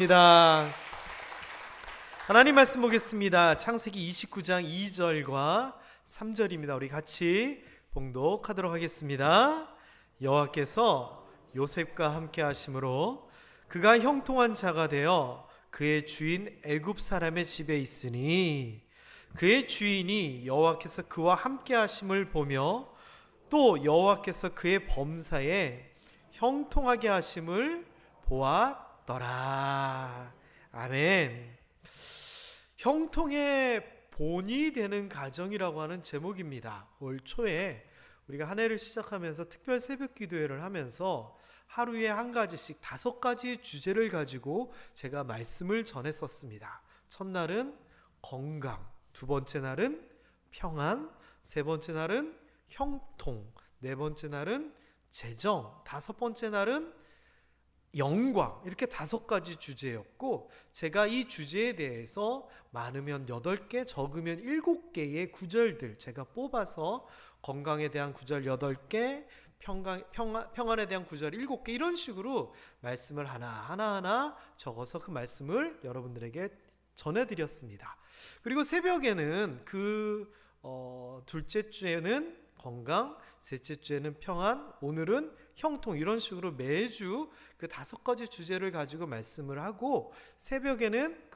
입니다. 하나님 말씀 보겠습니다. 창세기 29장 2절과 3절입니다. 우리 같이 봉독하도록 하겠습니다. 여호와께서 요셉과 함께 하심으로 그가 형통한 자가 되어 그의 주인 애굽 사람의 집에 있으니 그의 주인이 여호와께서 그와 함께 하심을 보며 또 여호와께서 그의 범사에 형통하게 하심을 보았더라. 아멘. 형통의 본이 되는 가정이라고 하는 제목입니다. 올 초에 우리가 한 해를 시작하면서 특별 새벽 기도회를 하면서 하루에 한 가지씩 5가지의 주제를 가지고 제가 말씀을 전했었습니다. 첫날은 건강, 두 번째 날은 평안, 세 번째 날은 형통, 네 번째 날은 재정, 다섯 번째 날은 영광, 이렇게 5가지 주제였고, 제가 이 주제에 대해서 많으면 8개, 적으면 7개의 구절들 제가 뽑아서 건강에 대한 구절 8개, 평안에 대한 구절 7개, 이런 식으로 말씀을 하나하나 적어서 그 말씀을 여러분들에게 전해드렸습니다. 그리고 새벽에는 둘째 주에는 건강, 셋째 주에는 평안, 오늘은 형통, 이런 식으로 매주 그 5가지 주제를 가지고 말씀을 하고, 새벽에는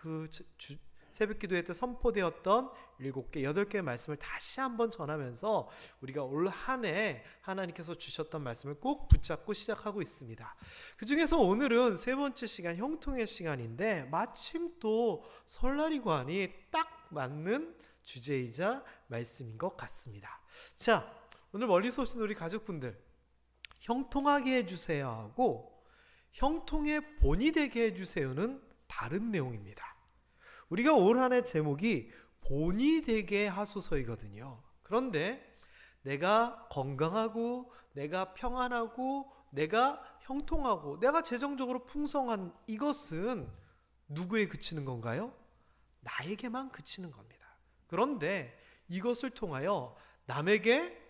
새벽 기도회 때 선포되었던 7개, 8개의 말씀을 다시 한번 전하면서 우리가 올 한 해 하나님께서 주셨던 말씀을 꼭 붙잡고 시작하고 있습니다. 그 중에서 오늘은 세 번째 시간, 형통의 시간인데, 마침 또 설날이고 하니 딱 맞는 주제이자 말씀인 것 같습니다. 자, 오늘 멀리서 오신 우리 가족분들, 형통하게 해주세요 하고 형통의 본이 되게 해주세요는 다른 내용입니다. 우리가 올 한 해 제목이 본이 되게 하소서이거든요. 그런데 내가 건강하고, 내가 평안하고, 내가 형통하고, 내가 재정적으로 풍성한 이것은 누구에 그치는 건가요? 나에게만 그치는 겁니다. 그런데 이것을 통하여 남에게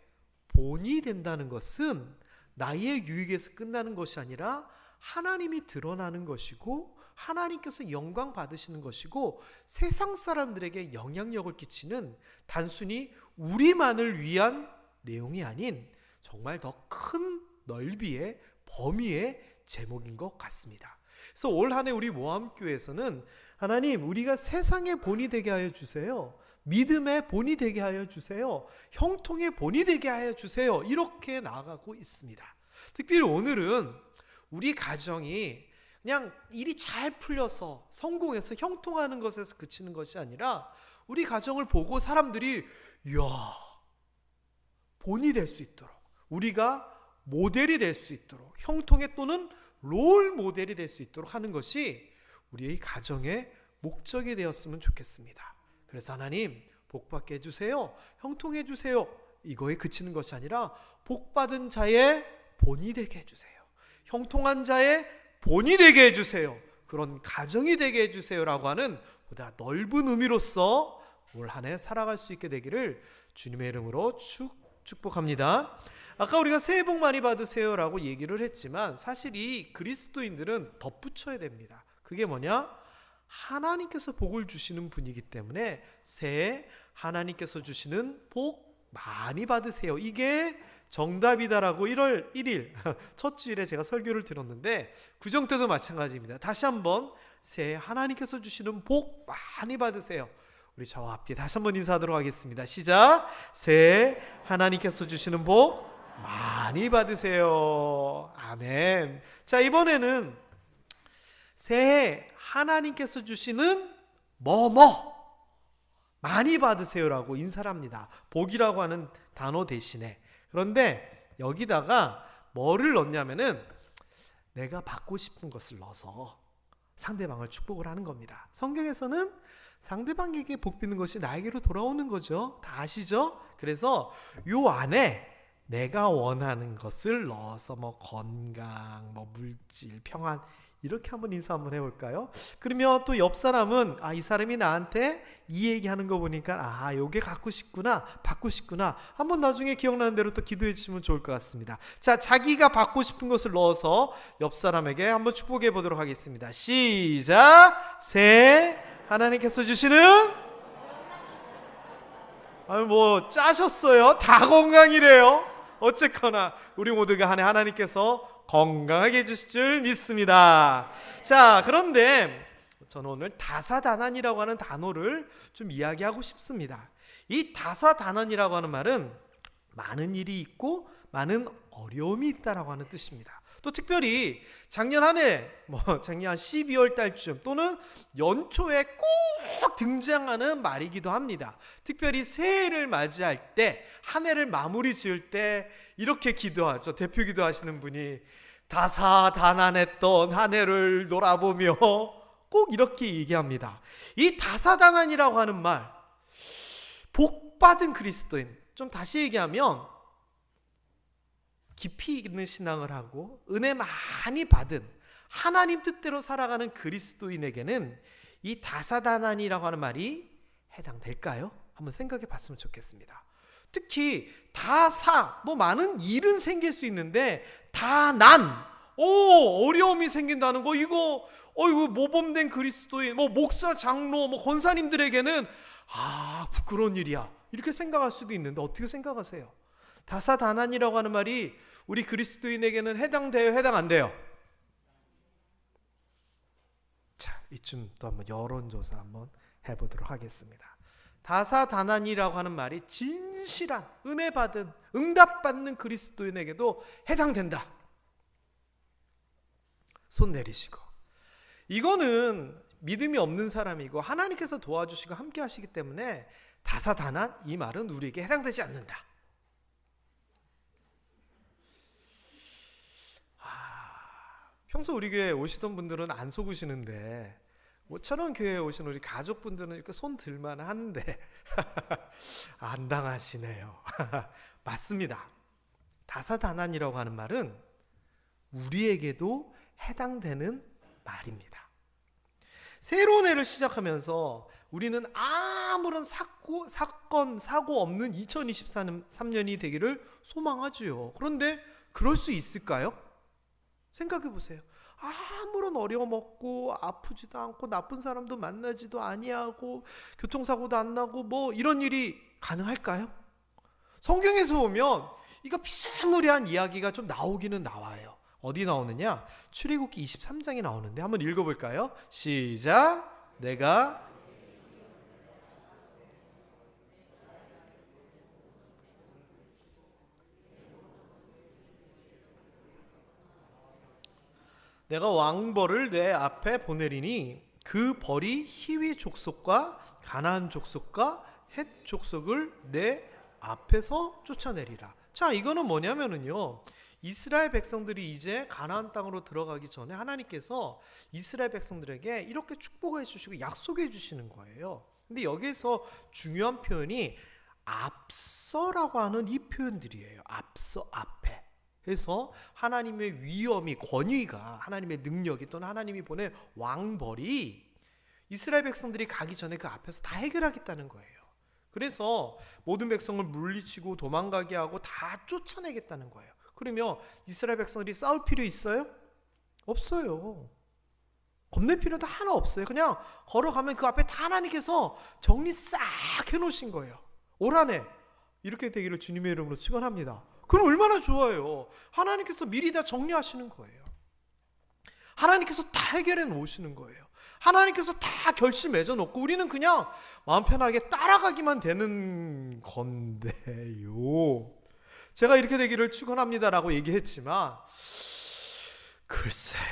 본이 된다는 것은 나의 유익에서 끝나는 것이 아니라 하나님이 드러나는 것이고, 하나님께서 영광 받으시는 것이고, 세상 사람들에게 영향력을 끼치는 단순히 우리만을 위한 내용이 아닌 정말 더 큰 넓이의 범위의 제목인 것 같습니다. 그래서 올 한 해 우리 모함교회에서는 하나님, 우리가 세상의 본이 되게 하여 주세요, 믿음의 본이 되게 하여 주세요, 형통의 본이 되게 하여 주세요, 이렇게 나아가고 있습니다. 특별히 오늘은 우리 가정이 그냥 일이 잘 풀려서 성공해서 형통하는 것에서 그치는 것이 아니라, 우리 가정을 보고 사람들이 이야, 본이 될 수 있도록, 우리가 모델이 될 수 있도록, 형통의 또는 롤 모델이 될 수 있도록 하는 것이 우리의 가정의 목적이 되었으면 좋겠습니다. 그래서 하나님, 복받게 해주세요, 형통해 주세요, 이거에 그치는 것이 아니라 복받은 자의 본이 되게 해주세요, 형통한 자의 본이 되게 해주세요, 그런 가정이 되게 해주세요라고 하는 보다 넓은 의미로서 올 한 해 살아갈 수 있게 되기를 주님의 이름으로 축복합니다. 아까 우리가 새해 복 많이 받으세요라고 얘기를 했지만, 사실 이 그리스도인들은 덧붙여야 됩니다. 그게 뭐냐? 하나님께서 복을 주시는 분이기 때문에 새해 하나님께서 주시는 복 많이 받으세요, 이게 정답이다라고 1월 1일 첫 주일에 제가 설교를 들었는데, 구정 때도 마찬가지입니다. 다시 한번 새해 하나님께서 주시는 복 많이 받으세요. 우리 저와 앞뒤 다시 한번 인사하도록 하겠습니다. 시작. 새해 하나님께서 주시는 복 많이 받으세요. 아멘. 자, 이번에는 새해 하나님께서 주시는 많이 받으세요라고 인사를 합니다. 복이라고 하는 단어 대신에. 그런데 여기다가 뭐를 넣냐면은 내가 받고 싶은 것을 넣어서 상대방을 축복을 하는 겁니다. 성경에서는 상대방에게 복 비는 것이 나에게로 돌아오는 거죠. 다 아시죠? 그래서 요 안에 내가 원하는 것을 넣어서 건강, 물질, 평안, 이렇게 한번 인사 한번 해볼까요? 그러면 또 옆 사람은 이 사람이 나한테 이 얘기하는 거 보니까 요게 갖고 싶구나, 받고 싶구나. 한번 나중에 기억나는 대로 또 기도해 주시면 좋을 것 같습니다. 자, 자기가 받고 싶은 것을 넣어서 옆 사람에게 한번 축복해 보도록 하겠습니다. 시작. 새 하나님께서 주시는 뭐 짜셨어요? 다 건강이래요. 어쨌거나 우리 모두가 한 해 하나님께서 건강하게 해주실 줄 믿습니다. 자, 그런데 저는 오늘 다사다난이라고 하는 단어를 좀 이야기하고 싶습니다. 이 다사다난이라고 하는 말은 많은 일이 있고 많은 어려움이 있다라고 하는 뜻입니다. 또 특별히 작년 한 해, 작년 12월 달쯤 또는 연초에 꼭 등장하는 말이기도 합니다. 특별히 새해를 맞이할 때, 한 해를 마무리 지을 때 이렇게 기도하죠. 대표 기도하시는 분이 다사다난했던 한 해를 돌아보며 꼭 이렇게 얘기합니다. 이 다사다난이라고 하는 말, 복받은 그리스도인, 좀 다시 얘기하면 깊이 있는 신앙을 하고 은혜 많이 받은 하나님 뜻대로 살아가는 그리스도인에게는 이 다사다난이라고 하는 말이 해당될까요? 한번 생각해 봤으면 좋겠습니다. 특히 다사, 많은 일은 생길 수 있는데 다난, 어려움이 생긴다는 거, 이거 모범된 그리스도인, 목사, 장로, 권사님들에게는 부끄러운 일이야, 이렇게 생각할 수도 있는데 어떻게 생각하세요? 다사다난이라고 하는 말이 우리 그리스도인에게는 해당돼요, 해당 안 돼요? 자, 이쯤 또 한번 여론조사 한번 해보도록 하겠습니다. 다사다난이라고 하는 말이 진실한, 은혜 받은, 응답받는 그리스도인에게도 해당된다. 손 내리시고. 이거는 믿음이 없는 사람이고 하나님께서 도와주시고 함께 하시기 때문에 다사다난, 이 말은 우리에게 해당되지 않는다. 평소 우리 교회에 오시던 분들은 안 속으시는데 모처럼 교회에 오신 우리 가족분들은 이렇게 손 들만 하는데 안 당하시네요. 맞습니다. 다사다난이라고 하는 말은 우리에게도 해당되는 말입니다. 새로운 해를 시작하면서 우리는 아무런 사건, 사고 없는 2023년이 되기를 소망하지요. 그런데 그럴 수 있을까요? 생각해 보세요. 아무런 어려움 없고 아프지도 않고 나쁜 사람도 만나지도 아니하고 교통사고도 안 나고 이런 일이 가능할까요? 성경에서 보면 이거 비스무리한 이야기가 좀 나오기는 나와요. 어디 나오느냐? 출애굽기 23장에 나오는데 한번 읽어볼까요? 시작. 내가 왕벌을 내 앞에 보내리니 그 벌이 히위 족속과 가나안 족속과 헷 족속을 내 앞에서 쫓아내리라. 자, 이거는 뭐냐면은요, 이스라엘 백성들이 이제 가나안 땅으로 들어가기 전에 하나님께서 이스라엘 백성들에게 이렇게 축복해 주시고 약속해 주시는 거예요. 근데 여기에서 중요한 표현이 앞서라고 하는 이 표현들이에요. 앞서, 앞에. 그래서 하나님의 위엄이, 권위가, 하나님의 능력이 또는 하나님이 보낸 왕벌이 이스라엘 백성들이 가기 전에 그 앞에서 다 해결하겠다는 거예요. 그래서 모든 백성을 물리치고 도망가게 하고 다 쫓아내겠다는 거예요. 그러면 이스라엘 백성들이 싸울 필요 있어요? 없어요. 겁낼 필요도 하나 없어요. 그냥 걸어가면 그 앞에 다 하나님께서 정리 싹 해놓으신 거예요. 올 한 해 이렇게 되기를 주님의 이름으로 축원합니다. 그럼 얼마나 좋아요. 하나님께서 미리 다 정리하시는 거예요. 하나님께서 다 해결해 놓으시는 거예요. 하나님께서 다 결실 맺어놓고 우리는 그냥 마음 편하게 따라가기만 되는 건데요. 제가 이렇게 되기를 축원합니다라고 얘기했지만 글쎄요,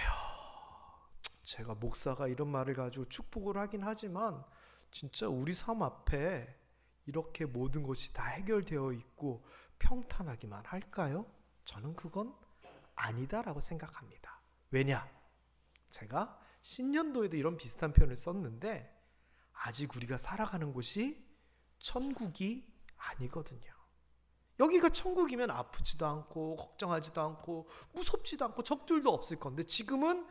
제가 목사가 이런 말을 가지고 축복을 하긴 하지만 진짜 우리 삶 앞에 이렇게 모든 것이 다 해결되어 있고 평탄하기만 할까요? 저는 그건 아니다라고 생각합니다. 왜냐? 제가 신년도에도 이런 비슷한 표현을 썼는데 아직 우리가 살아가는 곳이 천국이 아니거든요. 여기가 천국이면 아프지도 않고 걱정하지도 않고 무섭지도 않고 적들도 없을 건데 지금은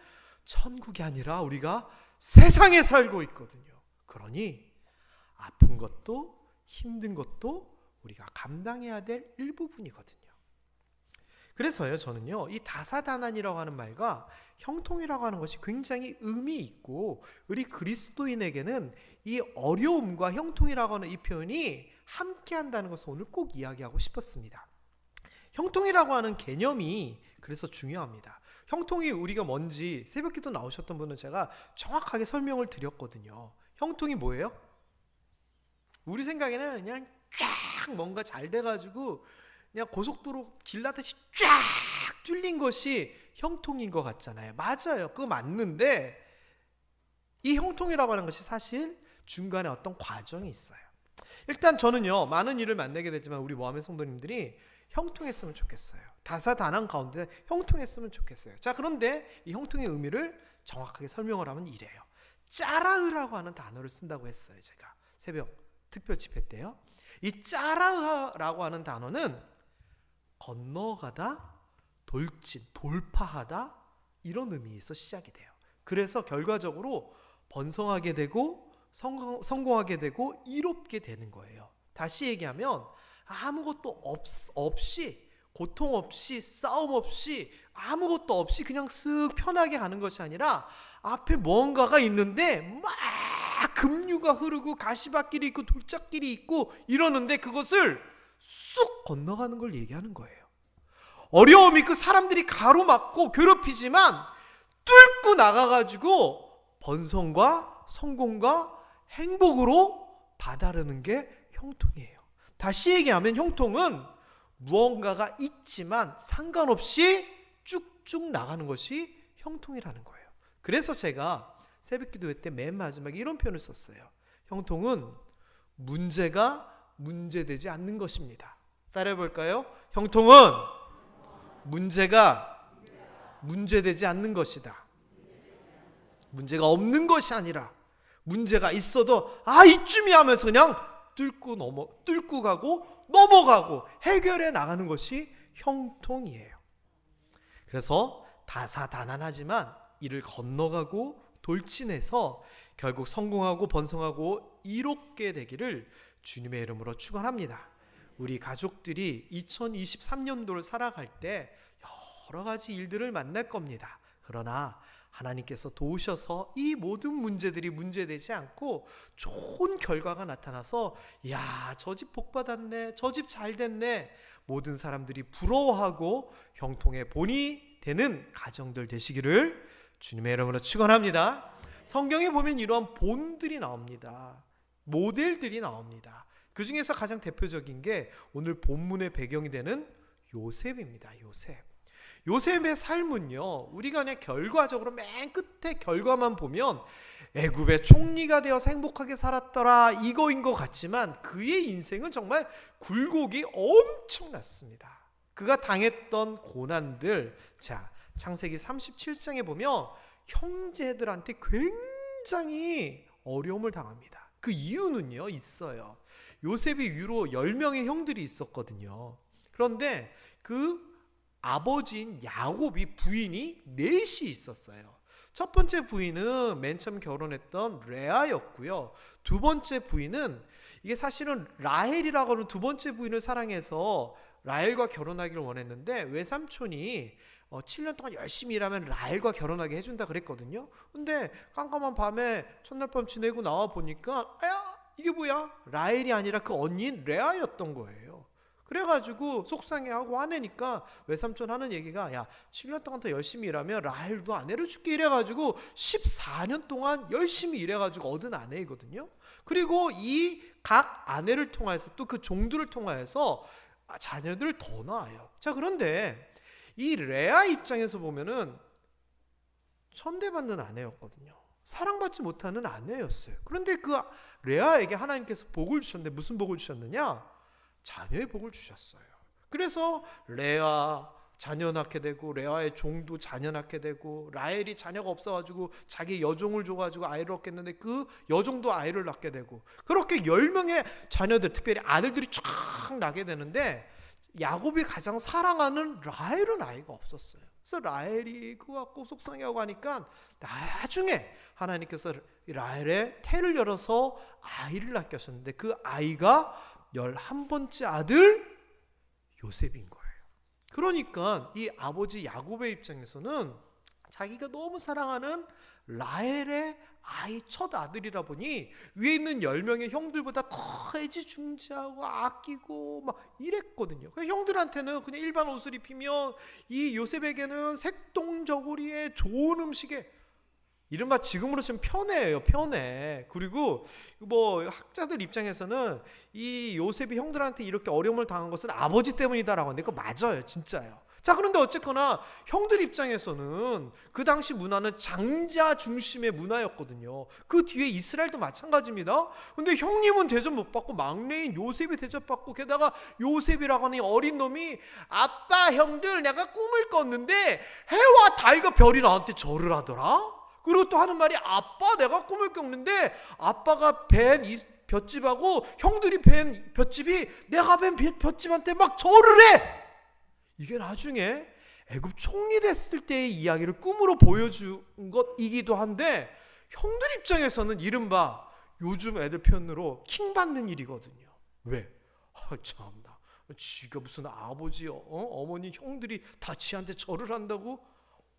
천국이 아니라 우리가 세상에 살고 있거든요. 그러니 아픈 것도 힘든 것도 우리가 감당해야 될 일부분이거든요. 그래서요, 저는요, 이 다사다난이라고 하는 말과 형통이라고 하는 것이 굉장히 의미 있고, 우리 그리스도인에게는 이 어려움과 형통이라고 하는 이 표현이 함께 한다는 것을 오늘 꼭 이야기하고 싶었습니다. 형통이라고 하는 개념이 그래서 중요합니다. 형통이 우리가 뭔지 새벽기도 나오셨던 분은 제가 정확하게 설명을 드렸거든요. 형통이 뭐예요? 우리 생각에는 그냥 쫙 뭔가 잘 돼가지고 그냥 고속도로 길나듯이 쫙 뚫린 것이 형통인 것 같잖아요. 맞아요. 그거 맞는데 이 형통이라고 하는 것이 사실 중간에 어떤 과정이 있어요. 일단 저는요, 많은 일을 만나게 되지만 우리 모함의 성도님들이 형통했으면 좋겠어요. 다사다난 가운데 형통했으면 좋겠어요. 자, 그런데 이 형통의 의미를 정확하게 설명을 하면 이래요. 짜라으라고 하는 단어를 쓴다고 했어요. 제가 새벽 특별 집회 때요. 이 짜라으라고 하는 단어는 건너가다, 돌진, 돌파하다 이런 의미에서 시작이 돼요. 그래서 결과적으로 번성하게 되고 성공하게 되고 이롭게 되는 거예요. 다시 얘기하면 아무것도 없이, 고통 없이, 싸움 없이, 아무것도 없이 그냥 쓱 편하게 가는 것이 아니라 앞에 뭔가가 있는데 막 급류가 흐르고 가시밭길이 있고 돌짝길이 있고 이러는데 그것을 쑥 건너가는 걸 얘기하는 거예요. 어려움이 있고 사람들이 가로막고 괴롭히지만 뚫고 나가가지고 번성과 성공과 행복으로 다다르는 게 형통이에요. 다시 얘기하면 형통은 무언가가 있지만 상관없이 쭉쭉 나가는 것이 형통이라는 거예요. 그래서 제가 새벽기도회 때 맨 마지막에 이런 표현을 썼어요. 형통은 문제가 문제되지 않는 것입니다. 따라해 볼까요? 형통은 문제가 문제되지 않는 것이다. 문제가 없는 것이 아니라 문제가 있어도 이쯤이 하면서 그냥 뚫고 가고 넘어가고 해결해 나가는 것이 형통이에요. 그래서 다사다난하지만 이를 건너가고 돌진해서 결국 성공하고 번성하고 이롭게 되기를 주님의 이름으로 축원합니다. 우리 가족들이 2023년도를 살아갈 때 여러 가지 일들을 만날 겁니다. 그러나 하나님께서 도우셔서 이 모든 문제들이 문제되지 않고 좋은 결과가 나타나서 저 집 복 받았네, 저 집 잘 됐네, 모든 사람들이 부러워하고 형통의 본이 되는 가정들 되시기를 주님의 이름으로 축원합니다. 성경에 보면 이러한 본들이 나옵니다. 모델들이 나옵니다. 그 중에서 가장 대표적인 게 오늘 본문의 배경이 되는 요셉입니다. 요셉의 삶은요, 우리가 그냥 결과적으로 맨 끝에 결과만 보면 애굽의 총리가 되어서 행복하게 살았더라 이거인 것 같지만 그의 인생은 정말 굴곡이 엄청났습니다. 그가 당했던 고난들, 자, 창세기 37장에 보면 형제들한테 굉장히 어려움을 당합니다. 그 이유는요, 있어요. 요셉이 위로 10명의 형들이 있었거든요. 그런데 그 아버지인 야곱이 부인이 넷이 있었어요. 첫 번째 부인은 맨 처음 결혼했던 레아였고요. 두 번째 부인은 이게 사실은 라헬이라고 하는 두 번째 부인을 사랑해서 라헬과 결혼하기를 원했는데 외삼촌이 7년 동안 열심히 일하면 라헬과 결혼하게 해준다 그랬거든요. 근데 깜깜한 밤에 첫날 밤 지내고 나와 보니까 이게 뭐야? 라헬이 아니라 그 언니인 레아였던 거예요. 그래가지고 속상해하고 화내니까 외삼촌 하는 얘기가 7년 동안 더 열심히 일하면 라헬도 아내를 줄게 이래가지고 14년 동안 열심히 일해가지고 얻은 아내이거든요. 그리고 이 각 아내를 통해서 또 그 종들을 통해서 자녀들을 더 낳아요. 자, 그런데 이 레아 입장에서 보면은 천대받는 아내였거든요. 사랑받지 못하는 아내였어요. 그런데 그 레아에게 하나님께서 복을 주셨는데 무슨 복을 주셨느냐? 자녀의 복을 주셨어요. 그래서 레아 자녀 낳게 되고 레아의 종도 자녀 낳게 되고 라헬이 자녀가 없어가지고 자기 여종을 줘가지고 아이를 얻겠는데 그 여종도 아이를 낳게 되고 그렇게 10명의 자녀들 특별히 아들들이 쫙 나게 되는데 야곱이 가장 사랑하는 라헬은 아이가 없었어요. 그래서 라헬이 그거 갖고 속상해하고 하니까 나중에 하나님께서 라헬의 태를 열어서 아이를 낳게 하셨는데 그 아이가 11번째 아들 요셉인 거예요. 그러니까 이 아버지 야곱의 입장에서는 자기가 너무 사랑하는 라헬의 아이 첫 아들이라 보니 위에 있는 10명의 형들보다 더 애지중지하고 아끼고 막 이랬거든요. 형들한테는 그냥 일반 옷을 입히면 이 요셉에게는 색동저고리에 좋은 음식에 이른바 지금으로 치면 편해요. 편해. 그리고 뭐 학자들 입장에서는 이 요셉이 형들한테 이렇게 어려움을 당한 것은 아버지 때문이다라고 하는데 그거 맞아요. 진짜예요. 자, 그런데 어쨌거나 형들 입장에서는 그 당시 문화는 장자 중심의 문화였거든요. 그 뒤에 이스라엘도 마찬가지입니다. 근데 형님은 대접 못 받고 막내인 요셉이 대접받고 게다가 요셉이라고 하는 어린 놈이 아빠 형들 내가 꿈을 꿨는데 해와 달과 별이 나한테 절을 하더라. 그리고 또 하는 말이 아빠 내가 꿈을 꿨는데 아빠가 벤 이 볏집하고 형들이 벤 볏집이 내가 벤 볏집한테 막 절을 해. 이게 나중에 애굽 총리 됐을 때의 이야기를 꿈으로 보여준 것이기도 한데 형들 입장에서는 이른바 요즘 애들 표현으로 킹받는 일이거든요. 왜? 참나 지가 무슨 아버지요 어머니 형들이 다 지한테 절을 한다고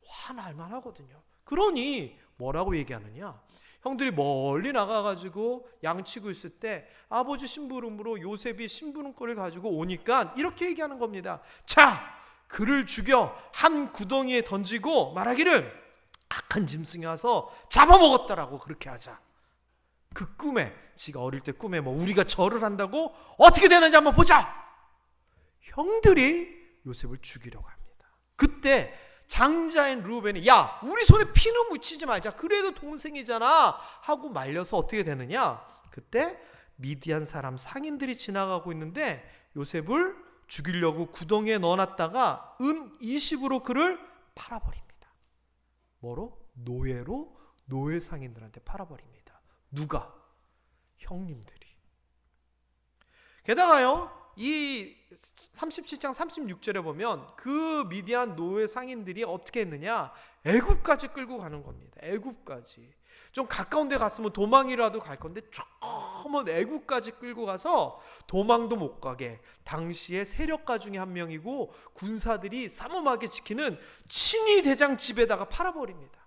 화날만 하거든요. 그러니 뭐라고 얘기하느냐, 형들이 멀리 나가가지고 양치고 있을 때 아버지 심부름으로 요셉이 심부름거리를 가지고 오니까 이렇게 얘기하는 겁니다. 자, 그를 죽여 한 구덩이에 던지고 말하기를 악한 짐승이 와서 잡아먹었다라고 그렇게 하자. 그 꿈에, 지가 어릴 때 꿈에 뭐 우리가 절을 한다고 어떻게 되는지 한번 보자. 형들이 요셉을 죽이려고 합니다. 그때 장자인 르우벤이 야 우리 손에 피는 묻히지 말자, 그래도 동생이잖아 하고 말려서 어떻게 되느냐, 그때 미디안 사람 상인들이 지나가고 있는데 요셉을 죽이려고 구덩이에 넣어놨다가 은 20으로 그를 팔아버립니다. 뭐로? 노예로 노예 상인들한테 팔아버립니다. 누가? 형님들이. 게다가요 이 37장 36절에 보면 그 미디안 노예 상인들이 어떻게 했느냐, 애굽까지 끌고 가는 겁니다. 애굽까지. 좀 가까운 데 갔으면 도망이라도 갈 건데 조금은 애굽까지 끌고 가서 도망도 못 가게 당시의 세력가 중에 한 명이고 군사들이 삼엄하게 지키는 친위 대장 집에다가 팔아버립니다.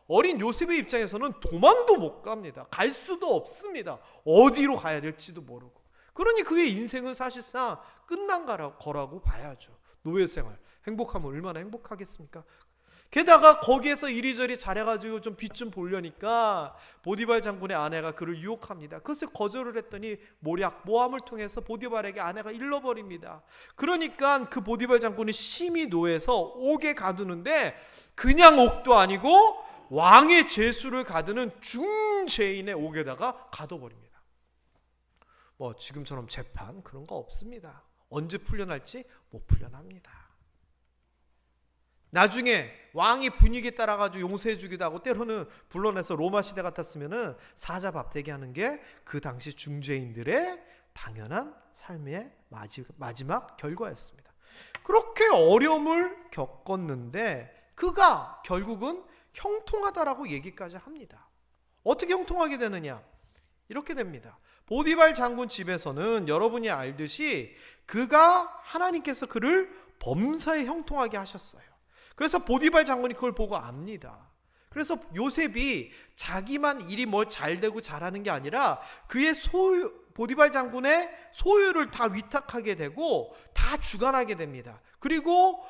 어린 요셉의 입장에서는 도망도 못 갑니다. 갈 수도 없습니다. 어디로 가야 될지도 모르고. 그러니 그의 인생은 사실상 끝난 거라고 봐야죠. 노예생활 행복하면 얼마나 행복하겠습니까? 게다가 거기에서 이리저리 잘해가지고 좀 빛 좀 보려니까 보디발 장군의 아내가 그를 유혹합니다. 그것을 거절을 했더니 모함을 통해서 보디발에게 아내가 잃어버립니다. 그러니까 그 보디발 장군이 심히 노해서 옥에 가두는데 그냥 옥도 아니고 왕의 죄수를 가두는 중죄인의 옥에다가 가둬버립니다. 뭐 지금처럼 재판 그런 거 없습니다. 언제 풀려날지 못 풀려납니다. 나중에 왕이 분위기에 따라가지고 용서해 주기도 하고 때로는 불러내서 로마 시대 같았으면은 사자 밥되게 하는 게 그 당시 중죄인들의 당연한 삶의 마지막 결과였습니다. 그렇게 어려움을 겪었는데 그가 결국은 형통하다라고 얘기까지 합니다. 어떻게 형통하게 되느냐? 이렇게 됩니다. 보디발 장군 집에서는 여러분이 알듯이 그가 하나님께서 그를 범사에 형통하게 하셨어요. 그래서 보디발 장군이 그걸 보고 압니다. 그래서 요셉이 자기만 일이 뭐 잘되고 잘하는 게 아니라 그의 보디발 장군의 소유를 다 위탁하게 되고 다 주관하게 됩니다. 그리고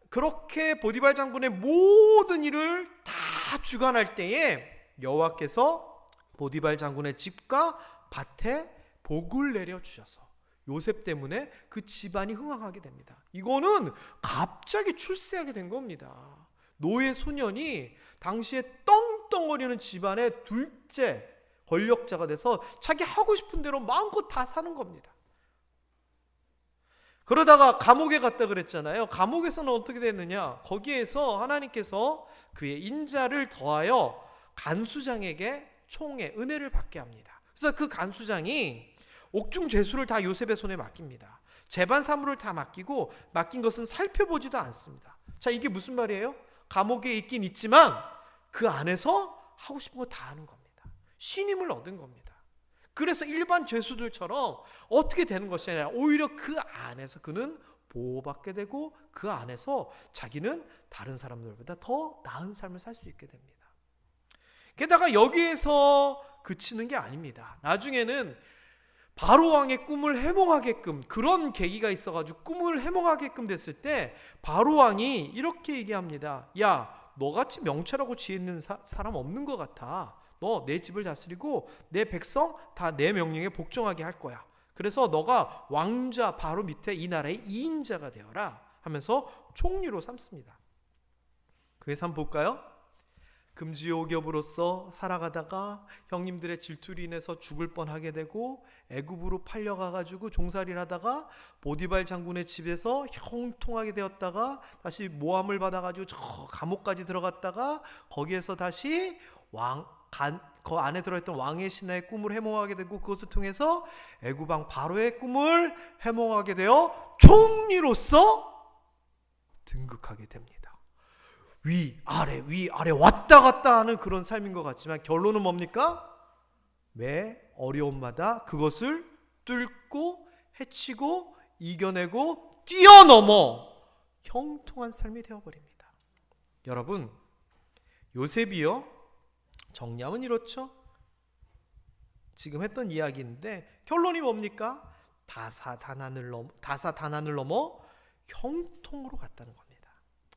그렇게 보디발 장군의 모든 일을 다 주관할 때에 여호와께서 보디발 장군의 집과 밭에 복을 내려주셔서 요셉 때문에 그 집안이 흥황하게 됩니다. 이거는 갑자기 출세하게 된 겁니다. 노예 소년이 당시에 떵떵거리는 집안의 둘째 권력자가 돼서 자기 하고 싶은 대로 마음껏 다 사는 겁니다. 그러다가 감옥에 갔다 그랬잖아요. 감옥에서는 어떻게 됐느냐, 거기에서 하나님께서 그의 인자를 더하여 간수장에게 총의 은혜를 받게 합니다. 그래서 그 간수장이 옥중 죄수를 다 요셉의 손에 맡깁니다. 재반 사물을 다 맡긴 것은 살펴보지도 않습니다. 자, 이게 무슨 말이에요? 감옥에 있긴 있지만 그 안에서 하고 싶은 거 다 하는 겁니다. 신임을 얻은 겁니다. 그래서 일반 죄수들처럼 어떻게 되는 것이 아니라 오히려 그 안에서 그는 보호받게 되고 그 안에서 자기는 다른 사람들보다 더 나은 삶을 살 수 있게 됩니다. 게다가 여기에서 그치는 게 아닙니다. 나중에는 바로 왕의 꿈을 해몽하게끔 그런 계기가 있어가지고 꿈을 해몽하게끔 됐을 때 바로 왕이 이렇게 얘기합니다. 야, 너같이 명철하고 지혜 있는 사람 없는 것 같아. 너 내 집을 다스리고 내 백성 다 내 명령에 복종하게 할 거야. 그래서 너가 왕자 바로 밑에 이 나라의 2인자가 되어라 하면서 총리로 삼습니다. 그래서 한번 볼까요? 금지옥엽으로서 살아가다가 형님들의 질투로 인해서 죽을 뻔하게 되고 애굽으로 팔려가가지고 종살이를 하다가 보디발 장군의 집에서 형통하게 되었다가 다시 모함을 받아가지고 저 감옥까지 들어갔다가 거기에서 다시 그 안에 들어있던 왕의 신하의 꿈을 해몽하게 되고 그것을 통해서 애굽 왕 바로의 꿈을 해몽하게 되어 총리로서 등극하게 됩니다. 위 아래 왔다 갔다 하는 그런 삶인 것 같지만 결론은 뭡니까? 매 어려움마다 그것을 뚫고 헤치고 이겨내고 뛰어넘어 형통한 삶이 되어버립니다. 여러분, 요셉이요, 정리하면 이렇죠. 지금 했던 이야기인데 결론이 뭡니까? 다사다난을 넘어 형통으로 갔다는 겁니다.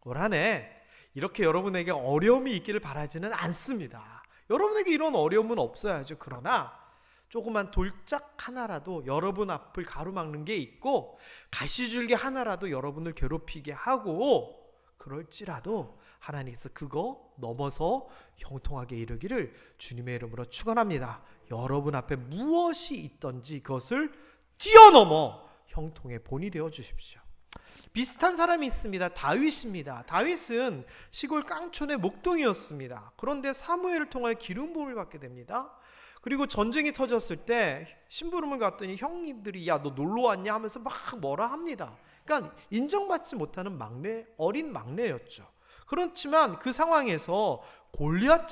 올 한 해 이렇게 여러분에게 어려움이 있기를 바라지는 않습니다. 여러분에게 이런 어려움은 없어야죠. 그러나 조그만 돌짝 하나라도 여러분 앞을 가로막는 게 있고 가시줄기 하나라도 여러분을 괴롭히게 하고 그럴지라도 하나님께서 그거 넘어서 형통하게 이르기를 주님의 이름으로 축원합니다. 여러분 앞에 무엇이 있든지 그것을 뛰어넘어 형통의 본이 되어 주십시오. 비슷한 사람이 있습니다. 다윗입니다. 다윗은 시골 깡촌의 목동이었습니다. 그런데 사무엘을 통하여 기름 부음을 받게 됩니다. 그리고 전쟁이 터졌을 때 심부름을 갔더니 형님들이 야, 너 놀러 왔냐 하면서 막 뭐라 합니다. 그러니까 인정받지 못하는 어린 막내였죠. 그렇지만 그 상황에서 골리앗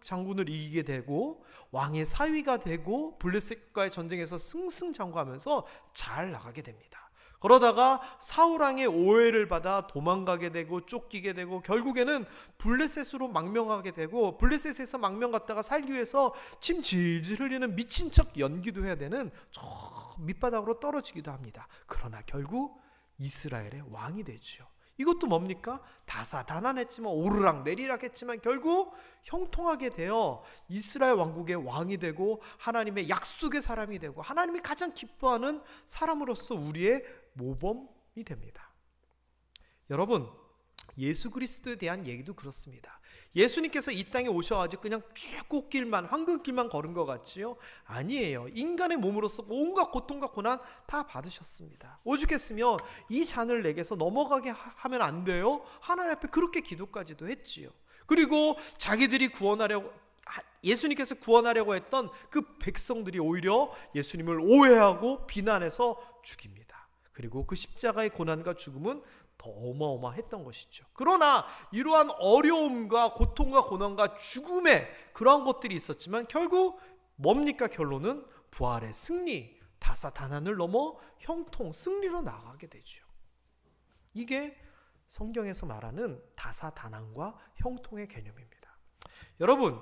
장군을 이기게 되고 왕의 사위가 되고 블레셋과의 전쟁에서 승승장구하면서 잘 나가게 됩니다. 그러다가 사울왕의 오해를 받아 도망가게 되고 쫓기게 되고 결국에는 블레셋으로 망명하게 되고 블레셋에서 망명 갔다가 살기 위해서 침 질질 흘리는 미친 척 연기도 해야 되는 저 밑바닥으로 떨어지기도 합니다. 그러나 결국 이스라엘의 왕이 되죠. 이것도 뭡니까? 다사다난했지만 오르락 내리락 했지만 결국 형통하게 되어 이스라엘 왕국의 왕이 되고 하나님의 약속의 사람이 되고 하나님이 가장 기뻐하는 사람으로서 우리의 모범이 됩니다. 여러분, 예수 그리스도에 대한 얘기도 그렇습니다. 예수님께서 이 땅에 오셔가지고 그냥 쭉 꽃길만 황금길만 걸은 것 같지요? 아니에요. 인간의 몸으로서 온갖 고통과 고난 다 받으셨습니다. 오죽했으면 이 잔을 내게서 넘어가게 하면 안 돼요? 하나님 앞에 그렇게 기도까지도 했지요. 그리고 자기들이 예수님께서 구원하려고 했던 그 백성들이 오히려 예수님을 오해하고 비난해서 죽입니다. 그리고 그 십자가의 고난과 죽음은 더 어마어마했던 것이죠. 그러나 이러한 어려움과 고통과 고난과 죽음의 그러한 것들이 있었지만 결국 뭡니까? 결론은 부활의 승리, 다사다난을 넘어 형통, 승리로 나가게 되죠. 이게 성경에서 말하는 다사다난과 형통의 개념입니다. 여러분,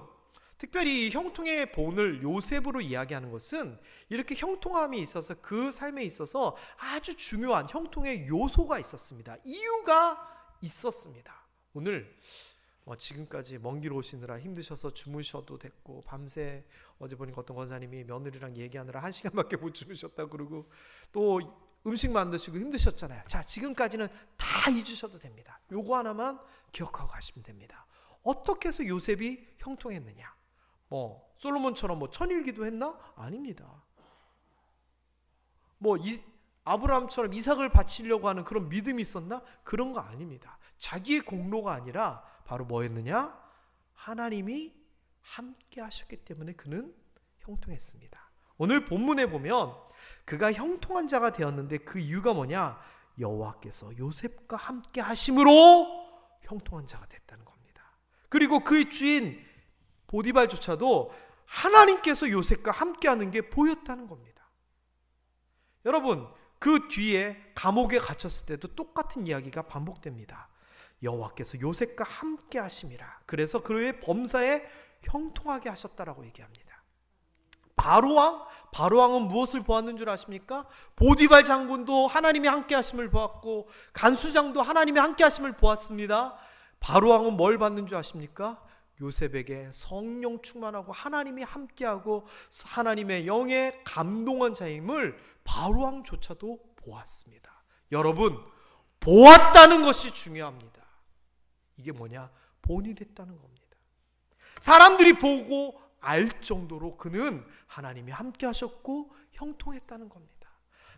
특별히 형통의 본을 요셉으로 이야기하는 것은 이렇게 형통함이 있어서 그 삶에 있어서 아주 중요한 형통의 요소가 있었습니다. 이유가 있었습니다. 오늘 지금까지 먼 길 오시느라 힘드셔서 주무셔도 됐고 밤새 어제 보니까 어떤 권사님이 며느리랑 얘기하느라 1시간밖에 못 주무셨다고 그러고 또 음식 만드시고 힘드셨잖아요. 자, 지금까지는 다 잊으셔도 됩니다. 요거 하나만 기억하고 가시면 됩니다. 어떻게 해서 요셉이 형통했느냐? 솔로몬처럼 천일기도 했나? 아닙니다. 아브라함처럼 이삭을 바치려고 하는 그런 믿음이 있었나? 그런 거 아닙니다. 자기의 공로가 아니라 바로 뭐였느냐? 하나님이 함께 하셨기 때문에 그는 형통했습니다. 오늘 본문에 보면 그가 형통한 자가 되었는데 그 이유가 뭐냐? 여호와께서 요셉과 함께 하심으로 형통한 자가 됐다는 겁니다. 그리고 그의 주인 보디발조차도 하나님께서 요셉과 함께 하는 게 보였다는 겁니다. 여러분, 그 뒤에 감옥에 갇혔을 때도 똑같은 이야기가 반복됩니다. 여호와께서 요셉과 함께 하심이라. 그래서 그의 범사에 형통하게 하셨다라고 얘기합니다. 바로왕은 무엇을 보았는 줄 아십니까? 보디발 장군도 하나님이 함께 하심을 보았고 간수장도 하나님이 함께 하심을 보았습니다. 바로왕은 뭘 받는 줄 아십니까? 요셉에게 성령 충만하고 하나님이 함께하고 하나님의 영에 감동한 자임을 바로왕조차도 보았습니다. 여러분, 보았다는 것이 중요합니다. 이게 뭐냐? 본이 됐다는 겁니다. 사람들이 보고 알 정도로 그는 하나님이 함께 하셨고 형통했다는 겁니다.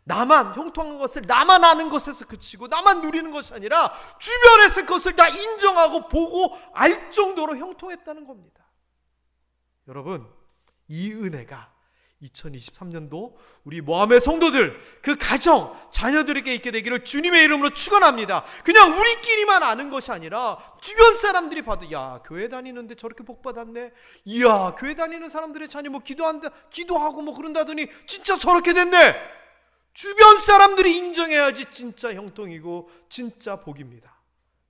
나만 형통한 것을 나만 아는 것에서 그치고 나만 누리는 것이 아니라 주변에서 그것을 다 인정하고 보고 알 정도로 형통했다는 겁니다. 여러분, 이 은혜가 2023년도 우리 모함의 성도들, 그 가정, 자녀들에게 있게 되기를 주님의 이름으로 축원합니다. 그냥 우리끼리만 아는 것이 아니라 주변 사람들이 봐도 야, 교회 다니는데 저렇게 복 받았네. 이야, 교회 다니는 사람들의 자녀 뭐 기도하고 뭐 그런다더니 진짜 저렇게 됐네. 주변 사람들이 인정해야지 진짜 형통이고 진짜 복입니다.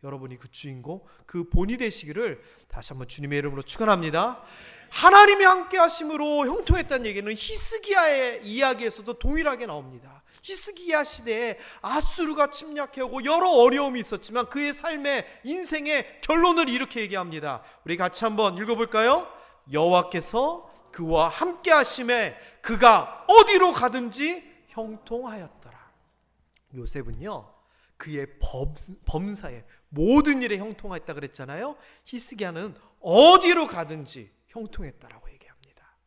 여러분이 그 주인공, 그 본이 되시기를 다시 한번 주님의 이름으로 축원합니다. 하나님이 함께 하심으로 형통했다는 얘기는 히스기야의 이야기에서도 동일하게 나옵니다. 히스기야 시대에 아수르가 침략해오고 여러 어려움이 있었지만 그의 삶의 인생의 결론을 이렇게 얘기합니다. 우리 같이 한번 읽어볼까요? 여호와께서 그와 함께 하심에 그가 어디로 가든지 형통하였더라. 요셉은요, 그의 범사에 모든 일에 형통했다 그랬잖아요. 히스기야는 어디로 가든지 형통했다라고 얘기합니다.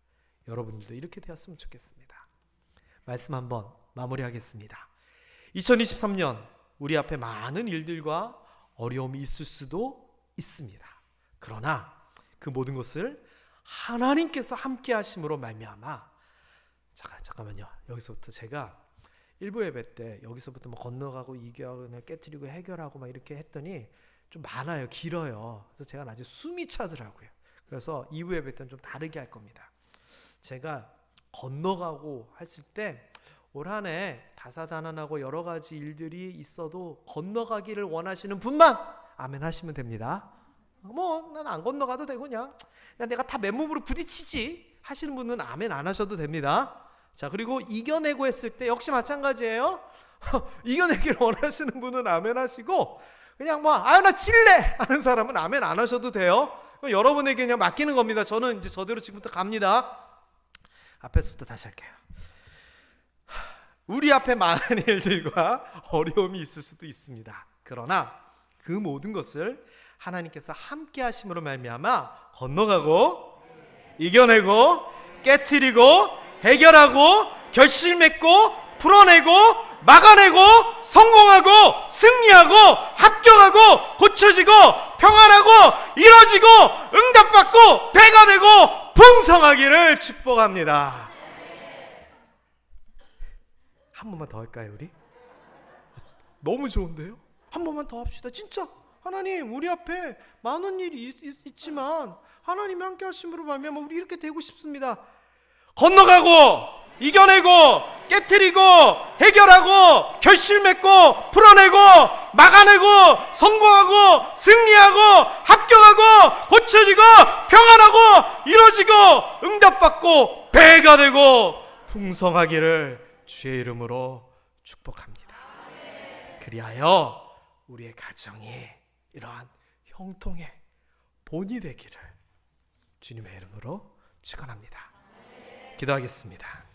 여러분들도 이렇게 되었으면 좋겠습니다. 말씀 한번 마무리하겠습니다. 2023년 우리 앞에 많은 일들과 어려움이 있을 수도 있습니다. 그러나 그 모든 것을 하나님께서 함께 하심으로 말미암아, 잠깐만요. 여기서부터 제가 일부 예배 때 여기서부터 뭐 건너가고 이겨하고 깨트리고 해결하고 막 이렇게 했더니 좀 많아요. 길어요. 그래서 제가 나중에 숨이 차더라고요. 그래서 2부 예배 때는 좀 다르게 할 겁니다. 제가 건너가고 했을 때 올 한 해 다사다난하고 여러 가지 일들이 있어도 건너가기를 원하시는 분만 아멘 하시면 됩니다. 뭐 난 안 건너가도 되고 그냥 내가 다 맨몸으로 부딪히지 하시는 분은 아멘 안 하셔도 됩니다. 자, 그리고 이겨내고 했을 때 역시 마찬가지예요. 이겨내기를 원하시는 분은 아멘 하시고 그냥 뭐 나 찔래 하는 사람은 아멘 안 하셔도 돼요. 여러분에게 그냥 맡기는 겁니다. 저는 이제 저대로 지금부터 갑니다. 앞에서부터 다시 할게요. 우리 앞에 많은 일들과 어려움이 있을 수도 있습니다. 그러나 그 모든 것을 하나님께서 함께 하심으로 말미암아 건너가고 이겨내고 깨트리고 해결하고 결실 맺고 풀어내고 막아내고 성공하고 승리하고 합격하고 고쳐지고 평안하고 이뤄지고 응답받고 배가 되고 풍성하기를 축복합니다. 한 번만 더 할까요, 우리? 너무 좋은데요? 한 번만 더 합시다. 진짜 하나님, 우리 앞에 많은 일이 있지만 하나님이 함께 하심으로 말미암아 우리 이렇게 되고 싶습니다. 건너가고 이겨내고 깨트리고 해결하고 결실 맺고 풀어내고 막아내고 성공하고 승리하고 합격하고 고쳐지고 평안하고 이루어지고 응답받고 배가 되고 풍성하기를 주의 이름으로 축복합니다. 그리하여 우리의 가정이 이러한 형통의 본이 되기를 주님의 이름으로 축원합니다. 기도하겠습니다.